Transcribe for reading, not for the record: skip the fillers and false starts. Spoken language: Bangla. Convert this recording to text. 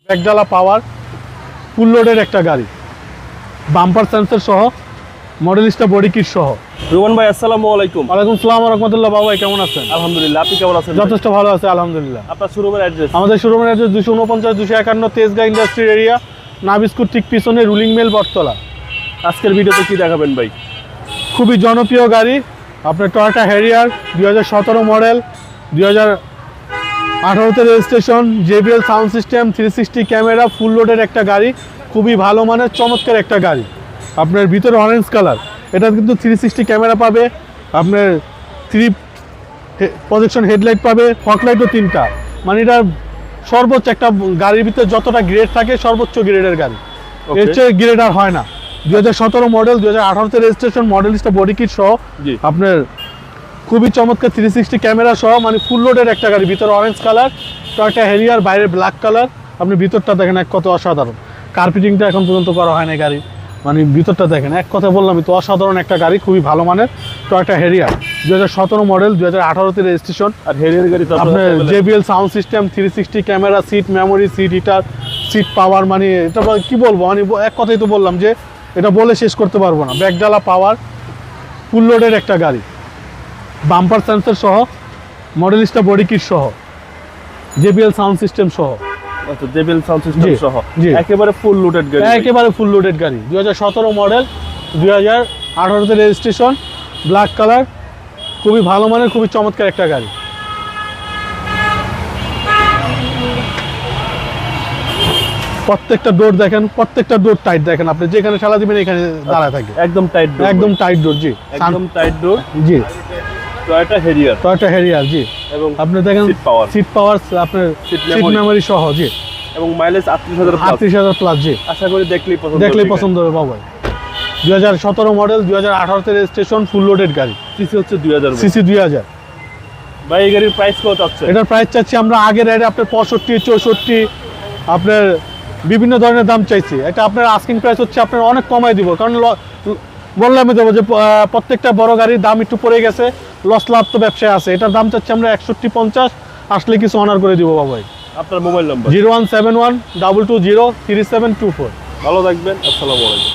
ব্যাকডালা পাওয়ার ফুল লোডের একটা গাড়ি, বাম্পার সেন্সর সহ, মডেলিস্টা বডি কিট সহ। রোমান ভাই আসসালামু আলাইকুম। ওয়ালাইকুম সালাম ওয়া রাহমাতুল্লাহ। বাবা কেমন আছেন? আলহামদুলিল্লাহ, আপনি কেমন আছেন? যথেষ্ট ভালো আছে আলহামদুলিল্লাহ। আপনার শোরুমের অ্যাড্রেস? আমাদের শোরুমের অ্যাড্রেস 249-251 তেজগাঁ ইন্ডাস্ট্রিয়াল এরিয়া, নাবিস্কুট ঠিক পিছনে, রুলিং মেল বটতলা। আজকের ভিডিওতে কি দেখাবেন ভাই? খুবই জনপ্রিয় গাড়ি, আপনার টয়োটা হ্যারিয়ার 2017 মডেল, 2018তে registration, JBL sound system, 360 camera, full লোডের একটা গাড়ি, খুবই ভালো মানের চমৎকার একটা গাড়ি। আপনার ভিতরে অরেঞ্জ কালার, এটা কিন্তু 360 ক্যামেরা পাবে, আপনার 3 প্রজেকশন হেডলাইট পাবে, ফগলাইটও 3টা। মানে এটা সর্বোচ্চ একটা গাড়ির ভিতরে যতটা গ্রেড থাকে সর্বোচ্চ গ্রেডের গাড়ি, এর চেয়ে গ্রেড আর হয় না। 2017 মডেল, 2018তে রেজিস্ট্রেশন, মডেলিস্টা বডি কিট সহ, আপনার খুবই চমৎকার 360 ক্যামেরা সহ, মানে ফুল লোডের একটা গাড়ি। ভিতরে অরেঞ্জ কালার, টয়োটা হ্যারিয়ার, বাইরে ব্ল্যাক কালার। আপনি ভিতরটা দেখেন, এক কত অসাধারণ। কার্পেটিংটা এখন পর্যন্ত করা হয় না গাড়ি, মানে ভিতরটা দেখেন, এক কথা বললাম তো, অসাধারণ একটা গাড়ি, খুবই ভালো মানের টয়োটা হ্যারিয়ার 2017 মডেল, 2018তে রেজিস্ট্রেশন। আর হ্যারিয়ার গাড়ি তো আপনার JBL sound system, 360 camera, seat memory, seat heater, seat power. মানে এটা কি বলবো, মানে এক কথাই তো বললাম যে এটা বলে শেষ করতে পারবো না। ব্যাকডালা পাওয়ার ফুল লোডের একটা গাড়ি, বাম্পার সেন্সর সহ, মডেলিস্টা বডি কিট সহ, JBL সাউন্ড সিস্টেম সহ। আচ্ছা, JBL সাউন্ড সিস্টেম সহ একেবারে ফুল লোডেড গাড়ি। একেবারে ফুল লোডেড গাড়ি, 2017 মডেল, 2018তে রেজিস্ট্রেশন, ব্ল্যাক কালার, খুবই ভালো মানের, খুবই চমৎকার একটা গাড়ি। প্রত্যেকটা ডোর দেখেন, প্রত্যেকটা ডোর টাইট দেখেন, আপনি যেখানে ঠেলা দিবেন এখানে দাঁড়ায় থাকে, একদম টাইট ডোর, একদম টাইট ডোর। জি, একদম টাইট ডোর। জি, টয়োটা হ্যারিয়ার, টয়োটা হ্যারিয়ার। জি, এবং আপনি দেখেন সিট পাওয়ার, আপনার সিট মেমোরি সহ। জি, এবং মাইলেজ 38,000 প্লাস। জি, আশা করি দেখলেই পছন্দ হবে বাবা। 2017 মডেল, 2018তে রেজিস্ট্রেশন, ফুল লোডেড গাড়ি। সিসি হচ্ছে 2000, সিসি 2000। ভাই এই গাড়ির প্রাইস কত আছে? এটার প্রাইস চাচ্ছি আমরা আগের রেটে আপনার 65, 64, আপনার বিভিন্ন ধরনের দাম চাইছি। এটা আপনার আস্কিং প্রাইস হচ্ছে আপনার অনেক কমাই দিব, কারণ বললাম দেবো যে প্রত্যেকটা বড় গাড়ির দাম একটু পড়ে গেছে, লস লাভ তো ব্যবসায় আছে। এটার দাম চাচ্ছি আমরা 61-50, আসলে কিছু অনার করে দিব বাবাই। আপনার মোবাইল নাম্বার? 0171-220-3724। ভালো থাকবেন, আসসালামু আলাইকুম।